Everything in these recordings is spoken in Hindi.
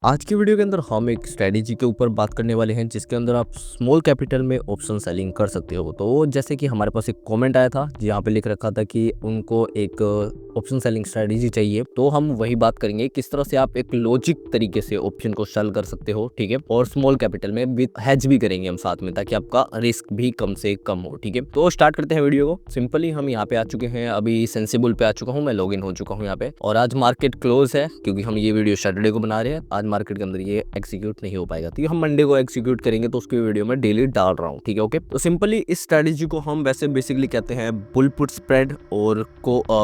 आज की वीडियो के अंदर हम एक स्ट्रेटेजी के ऊपर बात करने वाले हैं जिसके अंदर आप स्मॉल कैपिटल में ऑप्शन सेलिंग कर सकते हो। तो जैसे कि हमारे पास एक कमेंट आया था जहाँ पे लिख रखा था कि उनको एक ऑप्शन सेलिंग स्ट्रेटेजी चाहिए, तो हम वही बात करेंगे किस तरह से आप एक लॉजिक तरीके से ऑप्शन को सेल कर सकते हो, ठीक है। और स्मॉल कैपिटल में विद हेज भी करेंगे हम साथ में, ताकि आपका रिस्क भी कम से कम हो, ठीक है। तो स्टार्ट करते हैं वीडियो को। सिंपली हम यहाँ पे आ चुके हैं, अभी सेंसिबल पे आ चुका हूँ, मैं लॉग इन हो चुका हूँ यहाँ पे। और आज मार्केट क्लोज है क्योंकि हम ये वीडियो सैटरडे को बना रहे हैं। आज मार्केट के अंदर ये एग्जीक्यूट नहीं हो पाएगा, तो हम मंडे को एग्जीक्यूट करेंगे, तो उसकी वीडियो में डेली डाल रहा हूँ, ठीक है। ओके, तो सिंपली इस स्ट्रेटेजी को हम वैसे बेसिकली कहते हैं बुल पुट स्प्रेड और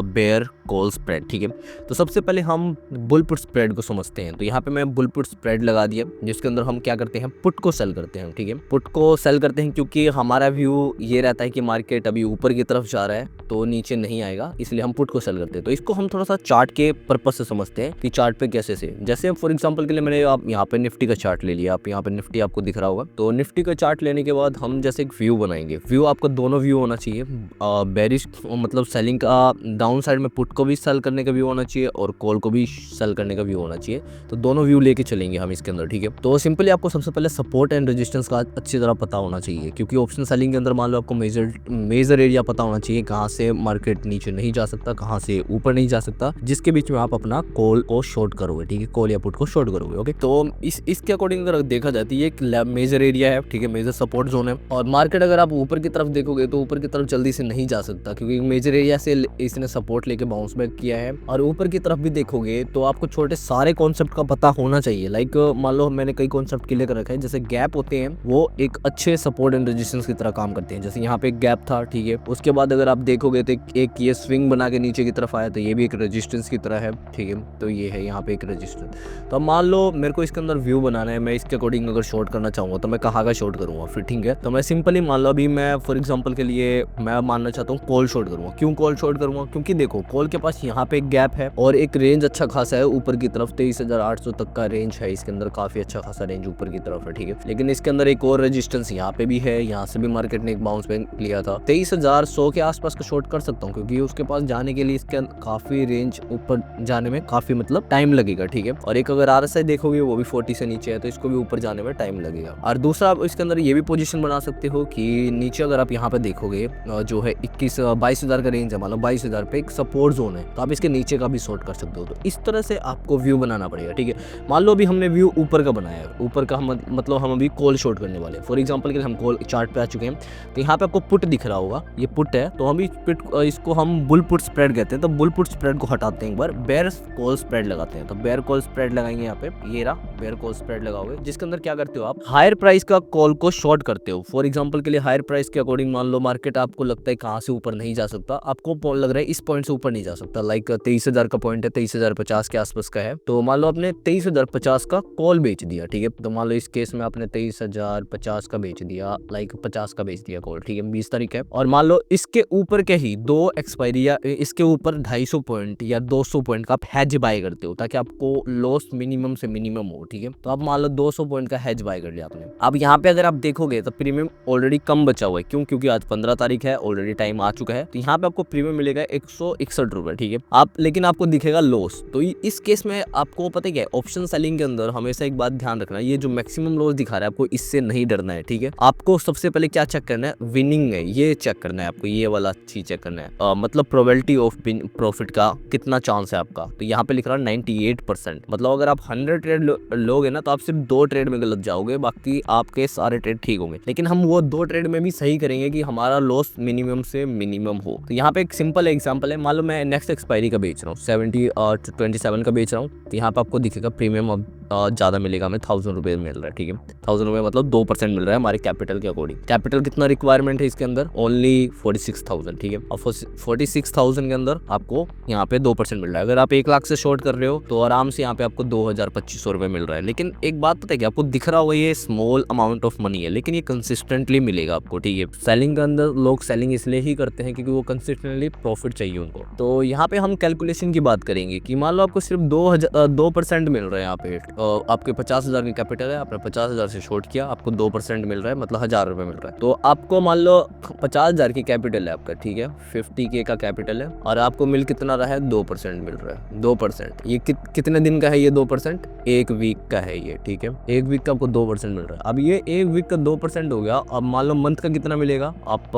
बेयर कॉल स्प्रेड, ठीक है। तो सबसे पहले हम बुल पुट स्प्रेड को समझते हैं। तो यहाँ पे मैं बुल पुट स्प्रेड लगा दिया, जिसके अंदर हम क्या करते हैं, पुट को सेल करते हैं, ठीक है। पुट को सेल करते हैं क्योंकि हमारा व्यू ये रहता है कि मार्केट अभी ऊपर की तरफ जा रहा है तो नीचे नहीं आएगा, इसलिए हम पुट को सेल करते हैं। तो इसको हम थोड़ा सा चार्ट के पर्पज से समझते हैं कि चार्ट पे कैसे से, जैसे फॉर एग्जांपल के लिए मैंने आप यहाँ पे निफ्टी का चार्ट ले लिया, आप यहाँ पे निफ्टी आपको दिख रहा होगा। तो निफ्टी का चार्ट लेने के बाद हम जैसे एक व्यू बनाएंगे। व्यू आपका दोनों व्यू होना चाहिए, बेरिश मतलब सेलिंग का डाउन साइड में पुट को भी सेल करने का व्यू होना चाहिए और कॉल को भी सेल करने का व्यू होना चाहिए। तो दोनों व्यू लेके चलेंगे हम इसके अंदर, ठीक है। तो सिंपली आपको सबसे पहले सपोर्ट एंड रेजिस्टेंस का अच्छी तरह पता होना चाहिए, क्योंकि ऑप्शन सेलिंग के अंदर मान लो आपको मेजर एरिया पता होना चाहिए, कहाँ से मार्केट नीचे नहीं जा सकता, कहाँ से ऊपर नहीं जा सकता, जिसके बीच में आप अपना कॉल को शॉर्ट करोगे, ठीक है। कॉल या पुट को शॉर्ट करोगे, ओके। तो इसके अकॉर्डिंग अगर देखा जाए तो ये एक मेजर एरिया है, ठीक है, मेजर सपोर्ट जोन है। और मार्केट अगर आप ऊपर की तरफ देखोगे तो ऊपर की तरफ जल्दी से नहीं जा सकता, क्योंकि मेजर एरिया से इसने सपोर्ट लेके बाउंस बैक किया है। और ऊपर की तरफ भी देखोगे तो आपको छोटे सारे कॉन्सेप्ट का पता होना चाहिए। लाइक मान लो मैंने कई कॉन्सेप्ट क्लियर कर रखा है, जैसे गैप होते हैं वो एक अच्छे सपोर्ट एंड रेजिस्टेंस की तरह काम करते हैं। जैसे यहाँ पे एक गैप था, ठीक है, उसके बाद अगर आप देखोगे तो एक ये स्विंग बना के नीचे की तरफ आया, तो ये भी एक रेजिस्टेंस की तरह है, ठीक है। तो ये है यहाँ पे एक रेजिस्टेंस। तो अब मान लो मेरे को इसके अंदर व्यू बनाना है, मैं इसके अकॉर्डिंग अगर शॉर्ट करना चाहूँगा तो मैं कहाँ का शॉर्ट करूँगा फिर, ठीक है। तो मैं सिंपली मान लो अभी मैं फॉर एग्जाम्पल के लिए मैं मानना चाहता हूँ कॉल शॉर्ट करूँगा। क्यों कॉल शॉर्ट करूँगा? क्योंकि देखो कॉल के पास यहाँ पे एक गैप है और एक रेंज अच्छा खासा है ऊपर की तरफ, 23,800 तक का रेंज है इसके अंदर, काफी अच्छा खासा रेंज ऊपर की तरफ है, ठीक है। लेकिन इसके अंदर एक और रेजिस्टेंस यहाँ पे भी है, यहाँ से भी मार्केट ने एक बाउंस बैक लिया था। 23,100 के आसपास का शॉर्ट कर सकता हूँ, क्योंकि उसके पास जाने के लिए इसके काफी रेंज ऊपर जाने में काफी मतलब टाइम लगेगा, ठीक है। और एक अगर RSI देखोगे वो भी 40 से नीचे है, तो इसको भी ऊपर जाने में टाइम लगेगा। और दूसरा आप इसके अंदर ये भी पोजीशन बना सकते हो कि नीचे अगर आप यहाँ पे देखोगे जो है 22,000 का रेंज है, मान लो 22,000 पे एक सपोर्ट जोन है, तो आप इसके नीचे का भी शॉर्ट कर सकते हो। तो इस तरह से आपको व्यू बनाना पड़ेगा, ठीक है। मान लो अभी हमने व्यू ऊपर का बनाया है, ऊपर का मतलब हम अभी कॉल शॉर्ट करने वाले हैं। फॉर एग्जांपल के लिए हम कॉल चार्ट पे आ चुके हैं, तो यहाँ पे आपको पुट दिख रहा होगा, ये पुट है, तो हम इसको हम बुल पुट स्प्रेड कहते हैं। तो बुल पुट स्प्रेड को हटाते हैं, एक बार बेयर कॉल स्प्रेड लगाते हैं। तो बेयर कॉल स्प्रेड लगाएंगे यहाँ पे, ये रहा बेयर कॉल स्प्रेड लगाओगे, जिसके अंदर क्या करते हो आप हायर प्राइस का कॉल को शॉर्ट करते हो। फॉर एग्जांपल के लिए हायर प्राइस के अकॉर्डिंग मान लो मार्केट आपको लगता है कहाँ से ऊपर नहीं जा सकता, आपको लग रहा है इस पॉइंट से ऊपर नहीं जा सकता, लाइक 23,000 का पॉइंट है, 23,050 के आसपास का है। तो मान लो आपने 23,050 का कॉल बेच दिया, ठीक है। तो मान लो इस केस में आपने 23,050 का बेच दिया, लाइक 50 का बेच दिया कॉल, ठीक है, 20 तारीख है। और मान लो इसके ऊपर के ही दो एक्सपायरी या इसके ऊपर 250 पॉइंट या 200 पॉइंट का आप हेज बाय करते हो, ताकि आपको लॉस मिनिमम से मिनिमम हो, ठीक है। तो आप मान लो 200 पॉइंट का हेज बाय कर लिया आपने। अब यहाँ पे अगर आप देखोगे तो प्रीमियम ऑलरेडी कम बचा हुआ है, क्यों? क्योंकि आज 15 तारीख है, ऑलरेडी टाइम आ चुका है। तो यहाँ पे आपको प्रीमियम मिलेगा 161 रुपए, ठीक है। लेकिन आपको दिखेगा लॉस। तो इस केस में आपको पता क्या है, ऑप्शन सेलिंग के अंदर हमेशा एक बात ध्यान रखना, ये जो मैक्सिमम लॉस दिखा रहा है आपको इससे नहीं डरना है, ठीक है। आपको सबसे पहले क्या चेक करना है, विनिंग है ये चेक करना है आपको, ये वाला चीज चेक करना है, मतलब प्रोबेबिलिटी ऑफ प्रॉफिट का कितना चांस है आपका। तो यहाँ पे लिख रहा है 98%, मतलब अगर आप 100 ट्रेड लोगे ना तो आप सिर्फ 2 ट्रेड में गलत जाओगे, बाकी आपके सारे ट्रेड ठीक होंगे। लेकिन हम वो 2 ट्रेड में भी सही करेंगे कि हमारा लॉस मिनिमम से मिनिमम हो। तो यहाँ पे एक सिंपल एग्जांपल है, मान लो मैं नेक्स्ट एक्सपायरी का बेच रहा हूँ, 27 का बेच रहा हूँ, तो यहाँ पे आपको दिखेगा प्रीमियम अब ज़्यादा मिलेगा, हमें 1,000 रुपये मिल रहा है, ठीक है। 1,000 रुपये मतलब 2% मिल रहा है हमारे कैपिटल के अकॉर्डिंग। कैपिटल कितना रिक्वायरमेंट है इसके अंदर? ओनली 46,000, ठीक है। और 46,000 के अंदर आपको यहाँ पे 2% मिल रहा है। अगर आप 1 लाख से शॉर्ट कर रहे हो तो आराम से यहाँ पे आपको 2,200 रुपये मिल रहा है। लेकिन एक बात पता है कि आपको दिख रहा होगा ये स्मॉल अमाउंट ऑफ मनी है, लेकिन ये कंसिस्टेंटली मिलेगा आपको, ठीक है। सेलिंग के अंदर लोग सेलिंग इसलिए ही करते हैं क्योंकि वो कंसिस्टेंटली प्रॉफिट चाहिए उनको। तो यहाँ पे हम कैलकुलेशन की बात करेंगे कि मान लो आपको सिर्फ 2% मिल रहा है यहाँ पे, आपके 50,000 की कैपिटल है, आपने 50,000 से शॉर्ट किया, आपको 2% मिल रहा है, मतलब 1,000 रुपये मिल रहा है। तो आपको मान लो 50,000 की कैपिटल है आपका, ठीक है, 50K का कैपिटल है और आपको मिल कितना रहा है, 2% मिल रहा है, 2%। ये कितने दिन का है ये 2%? 1 वीक का है ये, ठीक है, 1 वीक का आपको 2% मिल रहा है। अब ये 1 वीक का 2% हो गया। अब मान लो मंथ का कितना मिलेगा, आप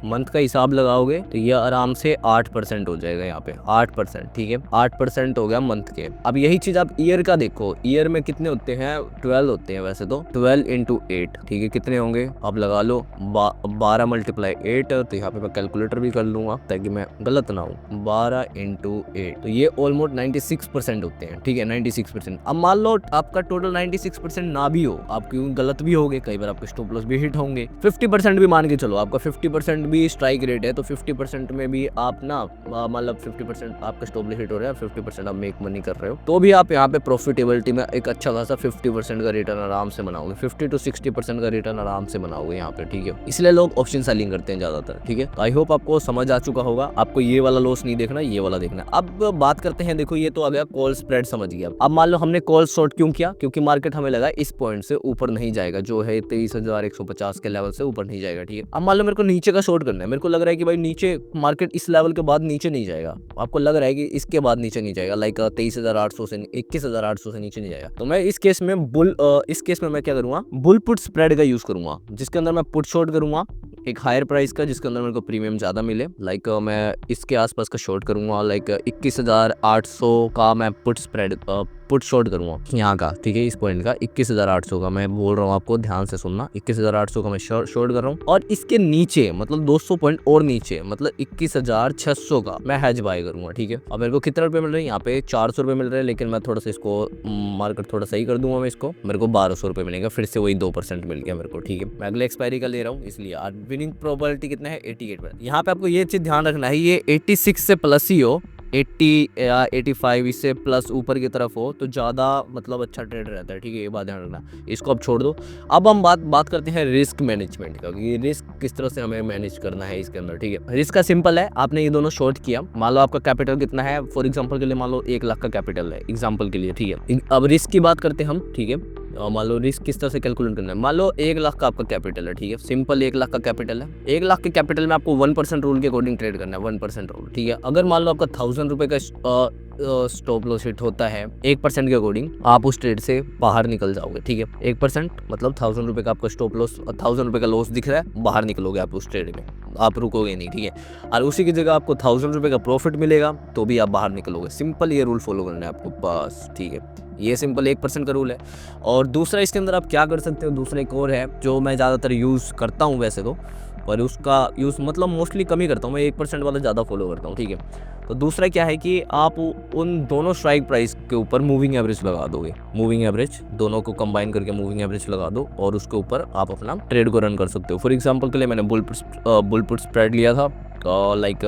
मंथ का हिसाब लगाओगे तो ये आराम से 8% हो जाएगा यहाँ पे, 8%, ठीक है, 8% हो गया मंथ के। अब यही चीज आप ईयर का देखो, ईयर में कितने होते हैं, 12 होते हैं वैसे तो, 12 × 8, ठीक है, कितने होंगे आप लगा लो, 12 × 8, तो यहाँ पे मैं कैलकुलेटर भी कर लूंगा ताकि मैं गलत ना हूँ, 12 × 8, तो ये ऑलमोस्ट 96% होते हैं, ठीक है, 96%। अब मान लो आपका टोटल 96% ना भी हो, आप क्यों गलत भी होगे, कई बार आपके स्टॉप लॉस भी हिट होंगे, 50% भी मान के चलो, आपका 50% भी स्ट्राइक रेट है, तो 50% में भी आप ना मतलब 50% आपका स्टॉप लॉस हिट हो रहा है, 50% आप मेक मनी कर रहे हो, तो भी आप यहाँ पे प्रॉफिटेबिलिटी में एक अच्छा खासा 50% का रिटर्न आराम से बनाओगे, 50 to 60% का रिटर्न आराम से बनाओगे यहाँ पे, ठीक है। इसलिए लोग ऑप्शन सेलिंग करते हैं ज्यादातर, ठीक है। तो आई होप आपको समझ आ चुका होगा, आपको ये वाला लॉस नहीं देखना, ये वाला देखना। अब बात करते हैं, देखो ये तो आ गया कॉल स्प्रेड, समझ गया। अब मान लो हमने कॉल शॉर्ट क्यों किया, क्योंकि मार्केट हमें लगा इस पॉइंट से ऊपर नहीं जाएगा, जो है 23,150 के लेवल से ऊपर नहीं जाएगा, ठीक है। अब मान लो मेरे को नीचे का शॉर्ट करना है, मेरे को लग रहा है कि भाई नीचे मार्केट इस लेवल के बाद नीचे नहीं जाएगा, आपको लग रहा है कि इसके बाद नीचे नहीं जाएगा, लाइक 23,800 से 21,800 से नीचे नहीं जाएगा, तो मैं इस केस में मैं क्या करूंगा, बुल पुट स्प्रेड का यूज करूंगा, जिसके अंदर मैं पुट शॉर्ट करूंगा एक हायर प्राइस का, जिसके अंदर मेरे को प्रीमियम ज्यादा मिले, लाइक मैं इसके आसपास का शॉर्ट करूंगा, लाइक 21,800 का मैं पुट शॉर्ट करूंगा यहाँ का, ठीक है, इस पॉइंट का 21,800 का मैं बोल रहा हूँ, आपको ध्यान से सुनना, 21,800 का मैं शॉर्ट कर रहा हूँ, और इसके नीचे मतलब 200 पॉइंट और नीचे मतलब 21,600 का मैं हैज बाय करूंगा, ठीक है। अब मेरे को कितना रुपए मिल रहे हैं, यहाँ पे 400 रुपए मिल रहे हैं, लेकिन मैं थोड़ा सा इसको मार्केट थोड़ा सही कर दूंगा, मैं इसको, मेरे को 1200 रुपए मिलेगा, फिर से वही 2% मिल गया मेरे को, ठीक है। मैं अगले एक्सपायरी का ले रहा हूँ, इसलिए विनिंग प्रोबेबिलिटी कितना है, 88%। यहाँ पे आपको ये चीज ध्यान रखना है, ये 86 से प्लस ही हो, 80 या 85 इससे प्लस ऊपर की तरफ हो तो ज़्यादा मतलब अच्छा ट्रेड रहता है, ठीक है, ये बात ध्यान रखना, इसको अब छोड़ दो। अब हम बात करते हैं रिस्क मैनेजमेंट का, कि रिस्क किस तरह से हमें मैनेज करना है इसके अंदर, ठीक है। रिस्क का सिंपल है, आपने ये दोनों शॉर्ट किया, मान लो आपका कैपिटल कितना है, फॉर एग्जाम्पल के लिए मान लो 1 लाख का कैपिटल है, एग्जाम्पल के लिए, ठीक है। अब रिस्क की बात करते हैं हम, ठीक है। मान लो रिस्क किस तरह से कैलकुलेट करना है, मान लो 1 लाख का आपका कैपिटल है, ठीक है, सिंपल 1 लाख का कैपिटल है, 1 लाख के कैपिटल में आपको 1% रूल के अकॉर्डिंग ट्रेड करना है, 1% रूल, ठीक है। अगर मान लो आपका 1,000 रुपए का स्टॉप लॉस हिट होता है 1% के अकॉर्डिंग, आप उस ट्रेड से बाहर निकल जाओगे, ठीक है। 1% मतलब 1,000 रुपए का आपका स्टॉप लॉस, 1,000 रुपए का लॉस दिख रहा है, बाहर निकलोगे आप उस ट्रेड में, आप रुकोगे नहीं, ठीक है। और उसी की जगह आपको 1,000 रुपए का प्रॉफिट मिलेगा तो भी आप बाहर निकलोगे, सिंपल ये रूल फॉलो करना है आपको बस, ठीक है। ये सिंपल 1% का रूल है। और दूसरा इसके अंदर आप क्या कर सकते हो, दूसरा एक और है जो मैं ज़्यादातर यूज़ करता हूँ वैसे तो, पर उसका यूज़ मतलब मोस्टली कम ही करता हूँ, मैं 1% वाला ज़्यादा फॉलो करता हूँ, ठीक है। तो दूसरा क्या है कि आप उन दोनों स्ट्राइक प्राइस के ऊपर मूविंग एवरेज लगा दोगे, मूविंग एवरेज दोनों को कंबाइन करके मूविंग एवरेज लगा दो, और उसके ऊपर आप अपना ट्रेड को रन कर सकते हो। फॉर एग्जांपल के लिए मैंने बुल पुट स्प्रेड लिया था, लाइक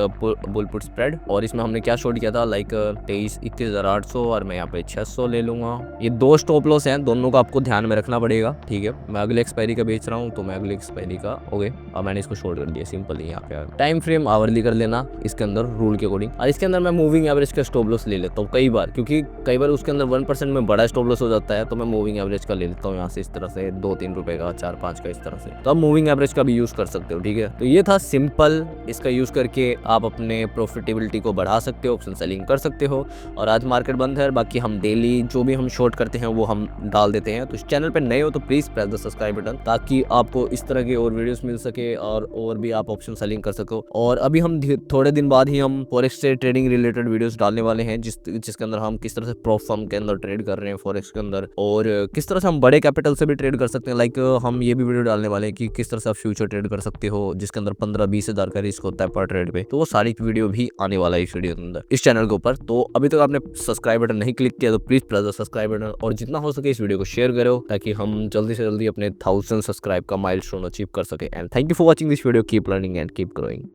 बुल पुट स्प्रेड, और इसमें हमने क्या शॉर्ट किया था, लाइक 21,800, और मैं यहाँ पे 600 ले लूँगा। ये 2 स्टॉप लॉस हैं, दोनों का आपको ध्यान में रखना पड़ेगा, ठीक है। मैं अगले एक्सपायरी का बेच रहा हूँ, तो मैं अगले एक्सपायरी का ओके, अब मैंने इसको शॉर्ट कर दिया, सिंपल ही। यहाँ पे टाइम फ्रेम आवरली कर लेना इसके अंदर रूल के अकॉर्डिंग, और इसके अंदर मैं मूविंग एवरेज का स्टॉप लॉस ले लेता हूँ कई बार, क्योंकि कई बार उसके अंदर 1% में बड़ा स्टॉप लॉस हो जाता है, तो मैं मूविंग एवरेज का ले लेता हूँ यहाँ से, इस तरह से 2-3 रुपए का, 4-5 का, इस तरह से। तो आप मूविंग एवरेज का भी यूज़ कर सकते हो, ठीक है। तो ये था सिंपल, इसका यूज़ करके आप अपने प्रॉफिटेबिलिटी को बढ़ा सकते हो, ऑप्शन सेलिंग कर सकते हो। और आज मार्केट बंद है, बाकी हम डेली जो भी हम शॉर्ट करते हैं वो हम डाल देते हैं। तो इस चैनल पे नए हो तो please press the subscribe button, ताकि आपको इस तरह के और वीडियोस मिल सके, और भी आप ऑप्शन सेलिंग कर सको। और अभी हम थोड़े दिन बाद ही हम फॉरेक्स से ट्रेडिंग रिलेटेड वीडियोस डालने वाले हैं, जिसके अंदर हम किस तरह से प्रॉप फर्म के अंदर ट्रेड कर रहे हैं फॉरेक्स के अंदर, और किस तरह से हम बड़े कैपिटल से भी ट्रेड कर सकते हैं। लाइक हम ये भी वीडियो डालने वाले हैं कि किस तरह से आप फ्यूचर ट्रेड कर सकते हो, जिसके अंदर 15-20 हज़ार का रिस्क होता है पर ट्रेड पे। तो वो सारी वीडियो भी आने वाला है इस वीडियो के अंदर, इस चैनल के ऊपर। तो अभी तक आपने सब्सक्राइब बटन नहीं क्लिक किया तो please press the subscribe button, और जितना हो सके इस वीडियो को शेयर करो, ताकि हम जल्दी से जल्दी अपने 1000 सब्सक्राइब का माइलस्टोन अचीव कर सके। And thank you for watching this video, keep learning and keep growing.